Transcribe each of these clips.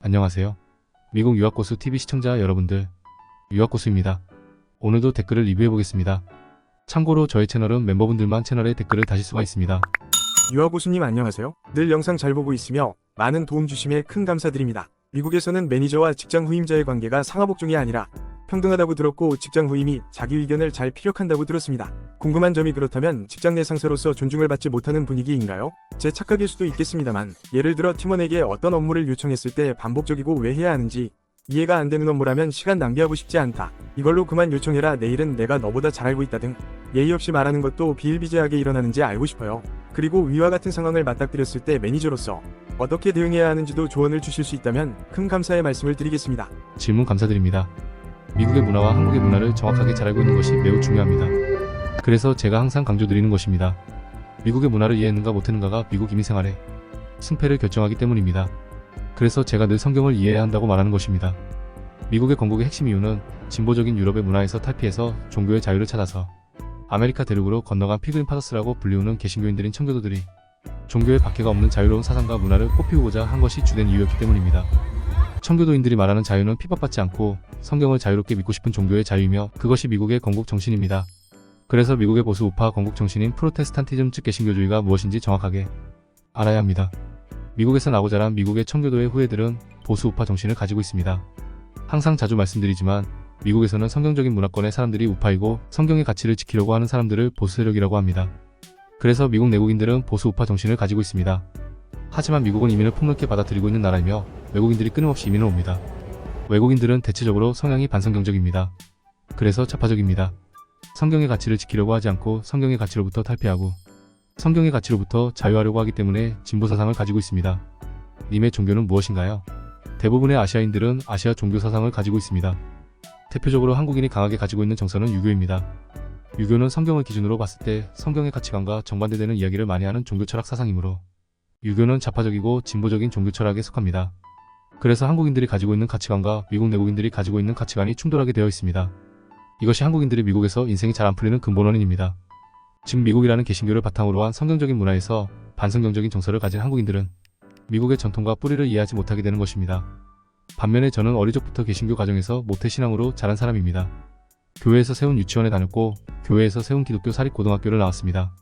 안녕하세요. 미국 유학고수 TV 시청자 여러분들, 유학고수입니다. 오늘도 댓글을 리뷰해보겠습니다. 참고로 저희 채널은 멤버분들만 채널에 댓글을 다실 수가 있습니다. 유학고수님 안녕하세요. 늘 영상 잘 보고 있으며 많은 도움 주심에 큰 감사드립니다. 미국에서는 매니저와 직장 후임자의 관계가 상하복종이 아니라 평등하다고 들었고, 직장 후임이 자기 의견을 잘 피력한다고 들었습니다. 궁금한 점이, 그렇다면 직장 내 상사로서 존중을 받지 못하는 분위기인가요? 제 착각일 수도 있겠습니다만, 예를 들어 팀원에게 어떤 업무를 요청했을 때 반복적이고 왜 해야 하는지 이해가 안 되는 업무라면 시간 낭비하고 싶지 않다, 이걸로 그만 요청해라, 내일은 내가 너보다 잘 알고 있다 등 예의 없이 말하는 것도 비일비재하게 일어나는지 알고 싶어요. 그리고 위와 같은 상황을 맞닥뜨렸을 때 매니저로서 어떻게 대응해야 하는지도 조언을 주실 수 있다면 큰 감사의 말씀을 드리겠습니다. 질문 감사드립니다. 미국의 문화와 한국의 문화를 정확하게 잘 알고 있는 것이 매우 중요합니다. 그래서 제가 항상 강조드리는 것입니다. 미국의 문화를 이해했는가 못했는가가 미국 이민생활의 승패를 결정하기 때문입니다. 그래서 제가 늘 성경을 이해해야 한다고 말하는 것입니다. 미국의 건국의 핵심 이유는 진보적인 유럽의 문화에서 탈피해서 종교의 자유를 찾아서 아메리카 대륙으로 건너간 피그림 파더스라고 불리우는 개신교인들인 청교도들이 종교의 박해가 없는 자유로운 사상과 문화를 꽃피우고자 한 것이 주된 이유였기 때문입니다. 청교도인들이 말하는 자유는 핍박받지 않고 성경을 자유롭게 믿고 싶은 종교의 자유이며, 그것이 미국의 건국 정신입니다. 그래서 미국의 보수 우파 건국 정신인 프로테스탄티즘 즉 개신교주의가 무엇인지 정확하게 알아야 합니다. 미국에서 나고 자란 미국의 청교도의 후예들은 보수 우파 정신을 가지고 있습니다. 항상 자주 말씀드리지만 미국에서는 성경적인 문화권의 사람들이 우파이고, 성경의 가치를 지키려고 하는 사람들을 보수 세력이라고 합니다. 그래서 미국 내국인들은 보수 우파 정신을 가지고 있습니다. 하지만 미국은 이민을 폭넓게 받아들이고 있는 나라이며 외국인들이 끊임없이 이민을 옵니다. 외국인들은 대체적으로 성향이 반성경적입니다. 그래서 좌파적입니다. 성경의 가치를 지키려고 하지 않고 성경의 가치로부터 탈피하고 성경의 가치로부터 자유하려고 하기 때문에 진보 사상을 가지고 있습니다. 님의 종교는 무엇인가요? 대부분의 아시아인들은 아시아 종교 사상을 가지고 있습니다. 대표적으로 한국인이 강하게 가지고 있는 정서는 유교입니다. 유교는 성경을 기준으로 봤을 때 성경의 가치관과 정반대되는 이야기를 많이 하는 종교 철학 사상이므로 유교는 좌파적이고 진보적인 종교 철학에 속합니다. 그래서 한국인들이 가지고 있는 가치관과 미국 내국인들이 가지고 있는 가치관이 충돌하게 되어 있습니다. 이것이 한국인들이 미국에서 인생이 잘 안 풀리는 근본 원인입니다. 즉, 미국이라는 개신교를 바탕으로 한 성경적인 문화에서 반성경적인 정서를 가진 한국인들은 미국의 전통과 뿌리를 이해하지 못하게 되는 것입니다. 반면에 저는 어릴 적부터 개신교 가정에서 모태신앙으로 자란 사람입니다. 교회에서 세운 유치원에 다녔고 교회에서 세운 기독교 사립고등학교를 나왔습니다.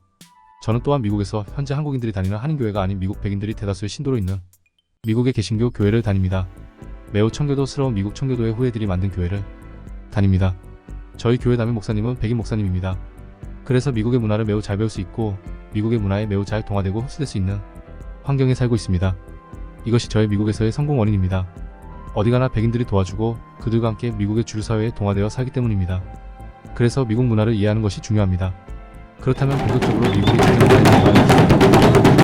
저는 또한 미국에서 현재 한국인들이 다니는 한인교회가 아닌 미국 백인들이 대다수의 신도로 있는 미국의 개신교 교회를 다닙니다. 매우 청교도스러운 미국 청교도의 후예들이 만든 교회를 다닙니다. 저희 교회 담임 목사님은 백인 목사님입니다. 그래서 미국의 문화를 매우 잘 배울 수 있고 미국의 문화에 매우 잘 동화되고 흡수될 수 있는 환경에 살고 있습니다. 이것이 저의 미국에서의 성공 원인입니다. 어디 가나 백인들이 도와주고 그들과 함께 미국의 주류 사회에 동화되어 살기 때문입니다. 그래서 미국 문화를 이해하는 것이 중요합니다. 그렇다면 본격적으로 미국의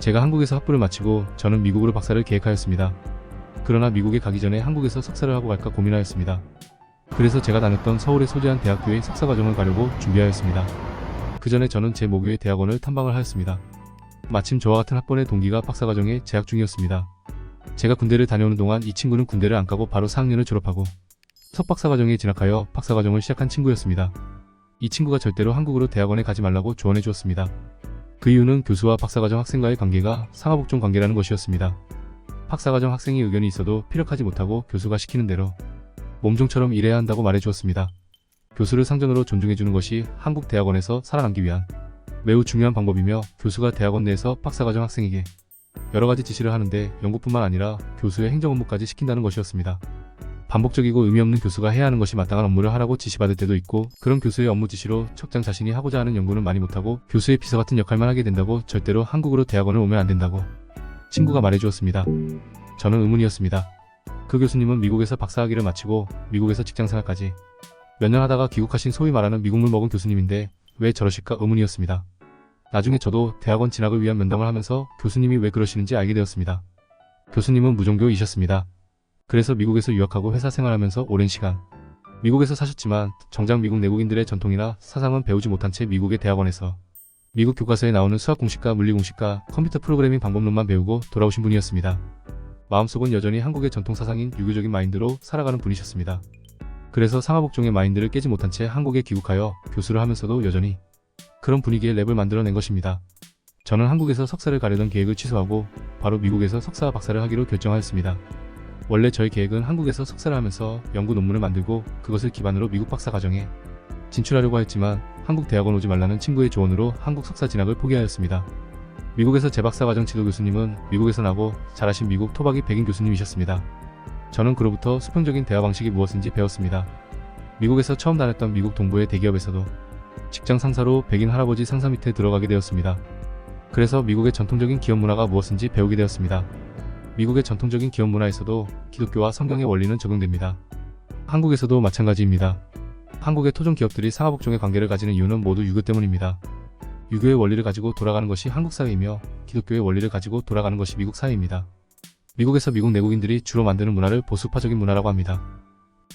제가 한국에서 학부를 마치고 저는 미국으로 박사를 계획하였습니다. 그러나 미국에 가기 전에 한국에서 석사를 하고 갈까 고민하였습니다. 그래서 제가 다녔던 서울의 소재한 대학교에 석사과정을 가려고 준비하였습니다. 그 전에 저는 제 모교의 대학원을 탐방을 하였습니다. 마침 저와 같은 학번의 동기가 박사과정에 재학 중이었습니다. 제가 군대를 다녀오는 동안 이 친구는 군대를 안 가고 바로 4학년을 졸업하고 석박사과정에 진학하여 박사과정을 시작한 친구였습니다. 이 친구가 절대로 한국으로 대학원에 가지 말라고 조언해 주었습니다. 그 이유는 교수와 박사과정 학생과의 관계가 상하복종 관계라는 것이었습니다. 박사과정 학생이 의견이 있어도 피력하지 못하고 교수가 시키는 대로 몸종처럼 일해야 한다고 말해 주었습니다. 교수를 상전으로 존중해 주는 것이 한국 대학원에서 살아남기 위한 매우 중요한 방법이며, 교수가 대학원 내에서 박사과정 학생에게 여러 가지 지시를 하는데 연구뿐만 아니라 교수의 행정 업무까지 시킨다는 것이었습니다. 반복적이고 의미 없는 교수가 해야 하는 것이 마땅한 업무를 하라고 지시받을 때도 있고, 그런 교수의 업무 지시로 척장 자신이 하고자 하는 연구는 많이 못하고 교수의 비서 같은 역할만 하게 된다고, 절대로 한국으로 대학원을 오면 안 된다고 친구가 말해주었습니다. 저는 의문이었습니다. 그 교수님은 미국에서 박사학위를 마치고 미국에서 직장생활까지 몇 년 하다가 귀국하신 소위 말하는 미국물 먹은 교수님인데 왜 저러실까 의문이었습니다. 나중에 저도 대학원 진학을 위한 면담을 하면서 교수님이 왜 그러시는지 알게 되었습니다. 교수님은 무종교이셨습니다. 그래서 미국에서 유학하고 회사 생활하면서 오랜 시간 미국에서 사셨지만 정작 미국 내국인들의 전통이나 사상은 배우지 못한 채 미국의 대학원에서 미국 교과서에 나오는 수학 공식과 물리 공식과 컴퓨터 프로그래밍 방법론만 배우고 돌아오신 분이었습니다. 마음속은 여전히 한국의 전통 사상인 유교적인 마인드로 살아가는 분이셨습니다. 그래서 상하복종의 마인드를 깨지 못한 채 한국에 귀국하여 교수를 하면서도 여전히 그런 분위기의 랩을 만들어낸 것입니다. 저는 한국에서 석사를 가려던 계획을 취소하고 바로 미국에서 석사와 박사를 하기로 결정하였습니다. 원래 저희 계획은 한국에서 석사를 하면서 연구 논문을 만들고 그것을 기반으로 미국 박사과정에 진출하려고 했지만 한국 대학원 오지 말라는 친구의 조언으로 한국 석사 진학을 포기하였습니다. 미국에서 제 박사과정 지도 교수님은 미국에서 나고 잘하신 미국 토박이 백인 교수님이셨습니다. 저는 그로부터 수평적인 대화 방식이 무엇인지 배웠습니다. 미국에서 처음 다녔던 미국 동부의 대기업에서도 직장 상사로 백인 할아버지 상사 밑에 들어가게 되었습니다. 그래서 미국의 전통적인 기업 문화가 무엇인지 배우게 되었습니다. 미국의 전통적인 기업 문화에서도 기독교와 성경의 원리는 적용됩니다. 한국에서도 마찬가지입니다. 한국의 토종 기업들이 상하복종의 관계를 가지는 이유는 모두 유교 때문입니다. 유교의 원리를 가지고 돌아가는 것이 한국 사회이며 기독교의 원리를 가지고 돌아가는 것이 미국 사회입니다. 미국에서 미국 내국인들이 주로 만드는 문화를 보수파적인 문화라고 합니다.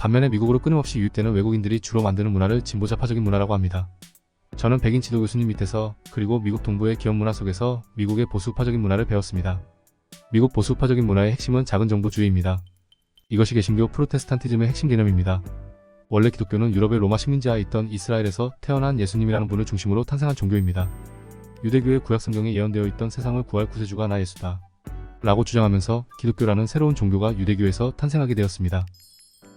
반면에 미국으로 끊임없이 유입되는 외국인들이 주로 만드는 문화를 진보좌파적인 문화라고 합니다. 저는 백인 지도 교수님 밑에서 그리고 미국 동부의 기업 문화 속에서 미국의 보수파적인 문화를 배웠습니다. 미국 보수파적인 문화의 핵심은 작은 정부주의입니다. 이것이 개신교 프로테스탄티즘의 핵심 개념입니다. 원래 기독교는 유럽의 로마 식민지하에 있던 이스라엘에서 태어난 예수님이라는 분을 중심으로 탄생한 종교입니다. 유대교의 구약 성경에 예언되어 있던 세상을 구할 구세주가 나 예수다 라고 주장하면서 기독교라는 새로운 종교가 유대교에서 탄생하게 되었습니다.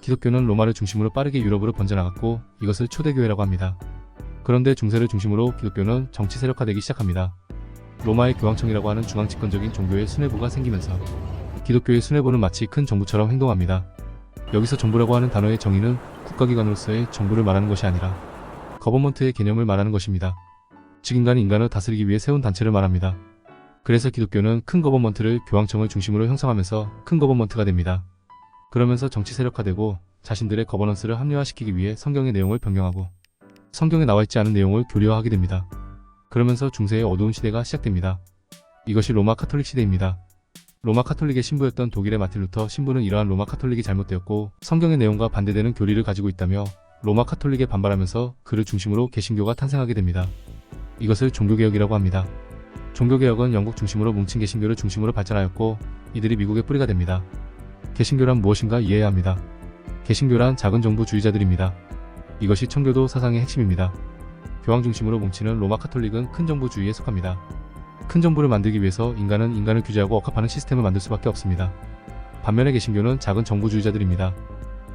기독교는 로마를 중심으로 빠르게 유럽으로 번져나갔고 이것을 초대교회라고 합니다. 그런데 중세를 중심으로 기독교는 정치 세력화되기 시작합니다. 로마의 교황청이라고 하는 중앙집권적인 종교의 수뇌부가 생기면서 기독교의 수뇌부는 마치 큰 정부처럼 행동합니다. 여기서 정부라고 하는 단어의 정의는 국가기관으로서의 정부를 말하는 것이 아니라 거버먼트의 개념을 말하는 것입니다. 즉 인간이 인간을 다스리기 위해 세운 단체를 말합니다. 그래서 기독교는 큰 거버먼트를 교황청을 중심으로 형성하면서 큰 거버먼트가 됩니다. 그러면서 정치 세력화되고 자신들의 거버넌스를 합리화시키기 위해 성경의 내용을 변경하고 성경에 나와있지 않은 내용을 교리화하게 됩니다. 그러면서 중세의 어두운 시대가 시작됩니다. 이것이 로마 카톨릭 시대입니다. 로마 카톨릭의 신부였던 독일의 마틴 루터 신부는 이러한 로마 카톨릭이 잘못되었고 성경의 내용과 반대되는 교리를 가지고 있다며 로마 카톨릭에 반발하면서 그를 중심으로 개신교가 탄생하게 됩니다. 이것을 종교개혁이라고 합니다. 종교개혁은 영국 중심으로 뭉친 개신교를 중심으로 발전하였고 이들이 미국의 뿌리가 됩니다. 개신교란 무엇인가 이해해야 합니다. 개신교란 작은 정부주의자들입니다. 이것이 청교도 사상의 핵심입니다. 교황 중심으로 뭉치는 로마 카톨릭은 큰 정부주의에 속합니다. 큰 정부를 만들기 위해서 인간은 인간을 규제하고 억압하는 시스템을 만들 수밖에 없습니다. 반면에 개신교는 작은 정부주의자들입니다.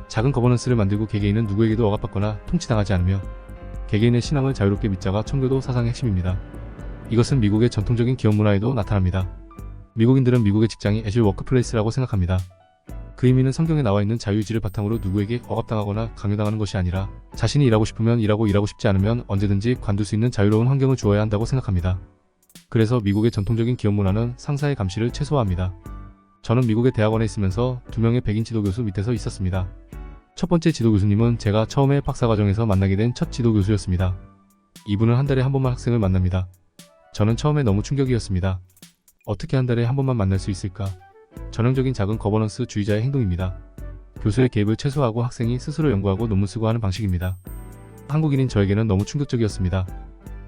작은 거버넌스를 만들고 개개인은 누구에게도 억압받거나 통치당하지 않으며 개개인의 신앙을 자유롭게 믿자가 청교도 사상의 핵심입니다. 이것은 미국의 전통적인 기업 문화에도 나타납니다. 미국인들은 미국의 직장이 애줄 워크플레이스라고 생각합니다. 그 의미는 성경에 나와 있는 자유의지를 바탕으로 누구에게 억압당하거나 강요당하는 것이 아니라 자신이 일하고 싶으면 일하고 일하고 싶지 않으면 언제든지 관둘 수 있는 자유로운 환경을 주어야 한다고 생각합니다. 그래서 미국의 전통적인 기업 문화는 상사의 감시를 최소화합니다. 저는 미국의 대학원에 있으면서 2명의 백인 지도교수 밑에서 있었습니다. 첫 번째 지도교수님은 제가 처음에 박사과정에서 만나게 된 첫 지도교수였습니다. 이분은 한 달에 한 번만 학생을 만납니다. 저는 처음에 너무 충격이었습니다. 어떻게 한 달에 한 번만 만날 수 있을까? 전형적인 작은 거버넌스 주의자의 행동입니다. 교수의 개입을 최소화하고 학생이 스스로 연구하고 논문 쓰고 하는 방식입니다. 한국인인 저에게는 너무 충격적이었습니다.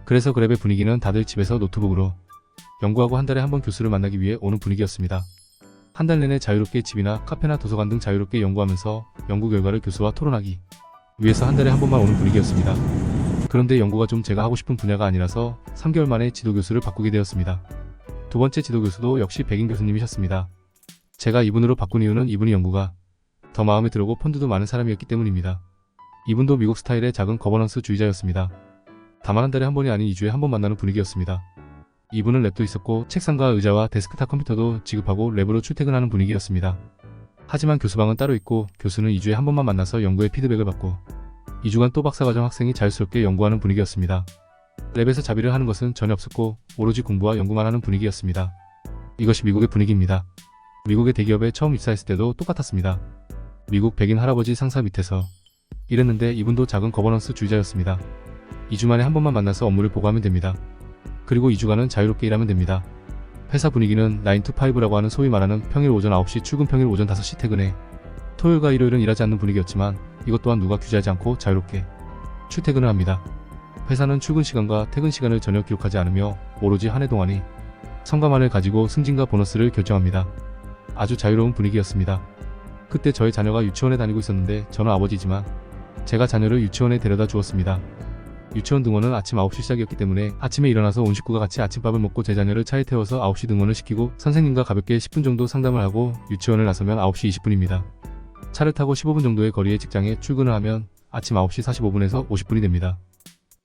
그래서 그랩의 분위기는 다들 집에서 노트북으로 연구하고 한 달에 한 번 교수를 만나기 위해 오는 분위기였습니다. 한 달 내내 자유롭게 집이나 카페나 도서관 등 자유롭게 연구하면서 연구 결과를 교수와 토론하기 위해서 한 달에 한 번만 오는 분위기였습니다. 그런데 연구가 좀 제가 하고 싶은 분야가 아니라서 3개월 만에 지도교수를 바꾸게 되었습니다. 두 번째 지도교수도 역시 백인 교수님이셨습니다. 제가 이분으로 바꾼 이유는 이분이 연구가 더 마음에 들고 펀드도 많은 사람이었기 때문입니다. 이분도 미국 스타일의 작은 거버넌스 주의자였습니다. 다만 한 달에 한 번이 아닌 2주에 한 번 만나는 분위기였습니다. 이분은 랩도 있었고 책상과 의자와 데스크탑 컴퓨터도 지급하고 랩으로 출퇴근하는 분위기였습니다. 하지만 교수방은 따로 있고 교수는 2주에 한 번만 만나서 연구의 피드백을 받고 2주간 또 박사과정 학생이 자유스럽게 연구하는 분위기였습니다. 랩에서 자비를 하는 것은 전혀 없었고 오로지 공부와 연구만 하는 분위기였습니다. 이것이 미국의 분위기입니다. 미국의 대기업에 처음 입사했을 때도 똑같았습니다. 미국 백인 할아버지 상사 밑에서 일했는데 이분도 작은 거버넌스 주의자였습니다. 2주 만에 한 번만 만나서 업무를 보고하면 됩니다. 그리고 2주간은 자유롭게 일하면 됩니다. 회사 분위기는 9to5라고 하는 소위 말하는 평일 오전 9시 출근 평일 오전 5시 퇴근해 토요일과 일요일은 일하지 않는 분위기였지만 이것 또한 누가 규제하지 않고 자유롭게 출퇴근을 합니다. 회사는 출근 시간과 퇴근 시간을 전혀 기록하지 않으며 오로지 한 해 동안이 성과만을 가지고 승진과 보너스를 결정합니다. 아주 자유로운 분위기였습니다. 그때 저희 자녀가 유치원에 다니고 있었는데 저는 아버지지만 제가 자녀를 유치원에 데려다 주었습니다. 유치원 등원은 아침 9시 시작이었기 때문에 아침에 일어나서 온 식구가 같이 아침밥을 먹고 제 자녀를 차에 태워서 9시 등원을 시키고 선생님과 가볍게 10분 정도 상담을 하고 유치원을 나서면 9시 20분입니다. 차를 타고 15분 정도의 거리의 직장에 출근을 하면 아침 9시 45분에서 50분이 됩니다.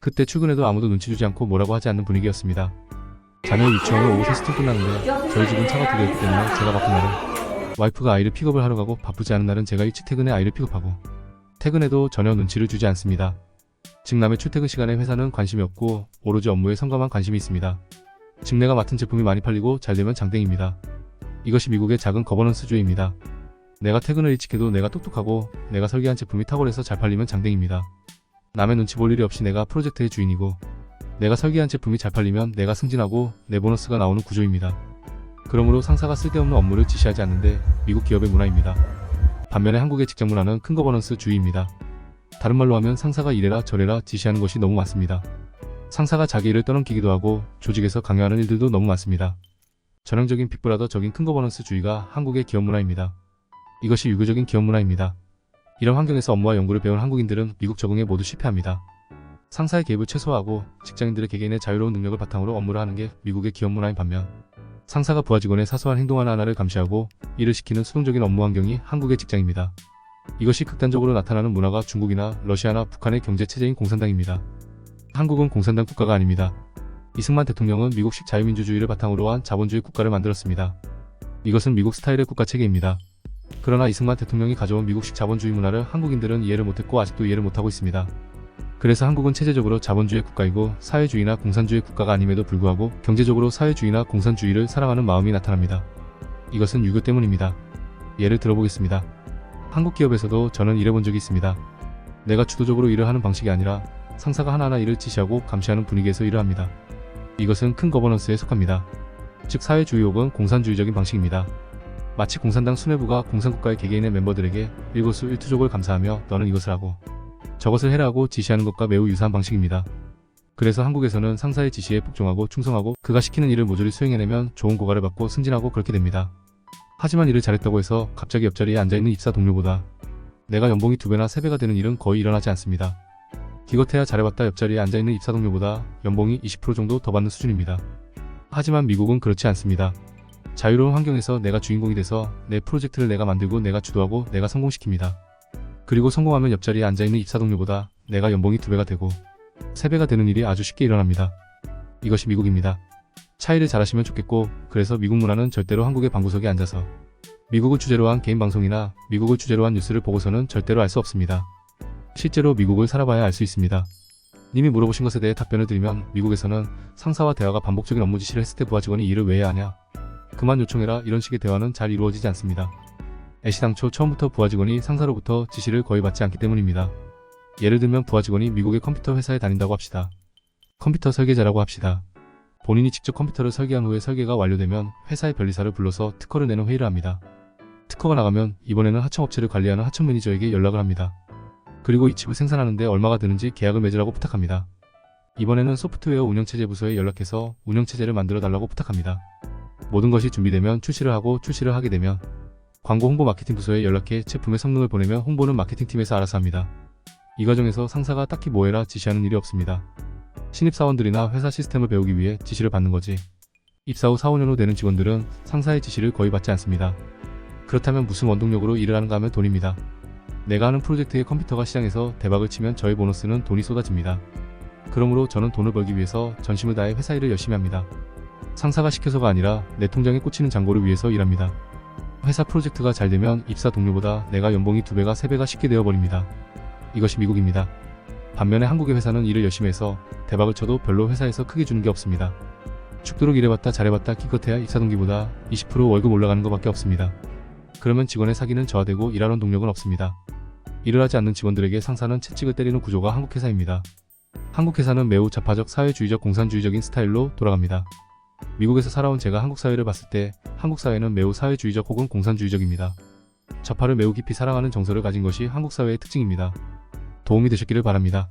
그때 출근해도 아무도 눈치 주지 않고 뭐라고 하지 않는 분위기였습니다. 자녀의 유치원은 오후 3시쯤 끝나는데 저희 집은 차가 2대였기 때문에 제가 바쁜 날은 와이프가 아이를 픽업을 하러 가고 바쁘지 않은 날은 제가 일찍 퇴근해 아이를 픽업하고 퇴근해도 전혀 눈치를 주지 않습니다. 즉 남의 출퇴근 시간에 회사는 관심이 없고 오로지 업무에 성감한 관심이 있습니다. 즉 내가 맡은 제품이 많이 팔리고 잘되면 장땡입니다. 이것이 미국의 작은 거버넌스주의입니다. 내가 퇴근을 일찍 해도 내가 똑똑하고 내가 설계한 제품이 탁월해서 잘 팔리면 장땡입니다. 남의 눈치 볼 일이 없이 내가 프로젝트의 주인이고 내가 설계한 제품이 잘 팔리면 내가 승진하고 내 보너스가 나오는 구조입니다. 그러므로 상사가 쓸데없는 업무를 지시하지 않는데 미국 기업의 문화입니다. 반면에 한국의 직장 문화는 큰 거버넌스 주의입니다. 다른 말로 하면 상사가 이래라 저래라 지시하는 것이 너무 많습니다. 상사가 자기 일을 떠넘기기도 하고 조직에서 강요하는 일들도 너무 많습니다. 전형적인 빅브라더적인 큰 거버넌스 주의가 한국의 기업 문화입니다. 이것이 유교적인 기업 문화입니다. 이런 환경에서 업무와 연구를 배운 한국인들은 미국 적응에 모두 실패합니다. 상사의 개입을 최소화하고 직장인들의 개개인의 자유로운 능력을 바탕으로 업무를 하는 게 미국의 기업 문화인 반면 상사가 부하 직원의 사소한 행동 하나하나를 감시하고 일을 시키는 수동적인 업무 환경이 한국의 직장입니다. 이것이 극단적으로 나타나는 문화가 중국이나 러시아나 북한의 경제체제인 공산당입니다. 한국은 공산당 국가가 아닙니다. 이승만 대통령은 미국식 자유민주주의를 바탕으로 한 자본주의 국가를 만들었습니다. 이것은 미국 스타일의 국가체계입니다. 그러나 이승만 대통령이 가져온 미국식 자본주의 문화를 한국인들은 이해를 못했고 아직도 이해를 못하고 있습니다. 그래서 한국은 체제적으로 자본주의 국가이고 사회주의나 공산주의 국가가 아님에도 불구하고 경제적으로 사회주의나 공산주의를 사랑하는 마음이 나타납니다. 이것은 유교 때문입니다. 예를 들어보겠습니다. 한국 기업에서도 저는 일해본 적이 있습니다. 내가 주도적으로 일을 하는 방식이 아니라 상사가 하나하나 일을 지시하고 감시하는 분위기에서 일을 합니다. 이것은 큰 거버넌스에 속합니다. 즉 사회주의 혹은 공산주의적인 방식입니다. 마치 공산당 수뇌부가 공산국가의 개개인의 멤버들에게 일거수일투족을 감사하며 너는 이것을 하고 저것을 해라고 지시하는 것과 매우 유사한 방식입니다. 그래서 한국에서는 상사의 지시에 복종하고 충성하고 그가 시키는 일을 모조리 수행해내면 좋은 고과를 받고 승진하고 그렇게 됩니다. 하지만 일을 잘했다고 해서 갑자기 옆자리에 앉아있는 입사 동료보다 내가 연봉이 2배나 3배가 되는 일은 거의 일어나지 않습니다. 기껏해야 잘해봤다 옆자리에 앉아있는 입사 동료보다 연봉이 20% 정도 더 받는 수준입니다. 하지만 미국은 그렇지 않습니다. 자유로운 환경에서 내가 주인공이 돼서 내 프로젝트를 내가 만들고 내가 주도하고 내가 성공시킵니다. 그리고 성공하면 옆자리에 앉아있는 입사 동료보다 내가 연봉이 2배가 되고 3배가 되는 일이 아주 쉽게 일어납니다. 이것이 미국입니다. 차이를 잘하시면 좋겠고 그래서 미국 문화는 절대로 한국의 방구석에 앉아서 미국을 주제로 한 개인 방송이나 미국을 주제로 한 뉴스를 보고서는 절대로 알 수 없습니다. 실제로 미국을 살아봐야 알 수 있습니다. 님이 물어보신 것에 대해 답변을 드리면 미국에서는 상사와 대화가 반복적인 업무 지시를 했을 때 부하 직원이 일을 왜 해야 하냐? 그만 요청해라 이런 식의 대화는 잘 이루어지지 않습니다. 애시당초 처음부터 부하 직원이 상사로부터 지시를 거의 받지 않기 때문입니다. 예를 들면 부하 직원이 미국의 컴퓨터 회사에 다닌다고 합시다. 컴퓨터 설계자라고 합시다. 본인이 직접 컴퓨터를 설계한 후에 설계가 완료되면 회사의 변리사를 불러서 특허를 내는 회의를 합니다. 특허가 나가면 이번에는 하청업체를 관리하는 하청 매니저에게 연락을 합니다. 그리고 이 칩을 생산하는데 얼마가 드는지 계약을 맺으라고 부탁합니다. 이번에는 소프트웨어 운영체제 부서에 연락해서 운영체제를 만들어 달라고 부탁합니다. 모든 것이 준비되면 출시를 하고 출시를 하게 되면 광고 홍보 마케팅 부서에 연락해 제품의 성능을 보내면 홍보는 마케팅팀에서 알아서 합니다. 이 과정에서 상사가 딱히 뭐해라 지시하는 일이 없습니다. 신입사원들이나 회사 시스템을 배우기 위해 지시를 받는 거지. 입사 후 4, 5년 후 되는 직원들은 상사의 지시를 거의 받지 않습니다. 그렇다면 무슨 원동력으로 일을 하는가 하면 돈입니다. 내가 하는 프로젝트의 컴퓨터가 시장에서 대박을 치면 저의 보너스는 돈이 쏟아집니다. 그러므로 저는 돈을 벌기 위해서 전심을 다해 회사 일을 열심히 합니다. 상사가 시켜서가 아니라 내 통장에 꽂히는 잔고를 위해서 일합니다. 회사 프로젝트가 잘 되면 입사 동료보다 내가 연봉이 2배가 3배가 쉽게 되어버립니다. 이것이 미국입니다. 반면에 한국의 회사는 일을 열심히 해서 대박을 쳐도 별로 회사에서 크게 주는 게 없습니다. 죽도록 일해봤다 잘해봤다 기껏해야 입사 동기보다 20% 월급 올라가는 것밖에 없습니다. 그러면 직원의 사기는 저하되고 일하는 동력은 없습니다. 일을 하지 않는 직원들에게 상사는 채찍을 때리는 구조가 한국 회사입니다. 한국 회사는 매우 좌파적 사회주의적 공산주의적인 스타일로 돌아갑니다. 미국에서 살아온 제가 한국 사회를 봤을 때 한국 사회는 매우 사회주의적 혹은 공산주의적입니다. 좌파를 매우 깊이 사랑하는 정서를 가진 것이 한국 사회의 특징입니다. 도움이 되셨기를 바랍니다.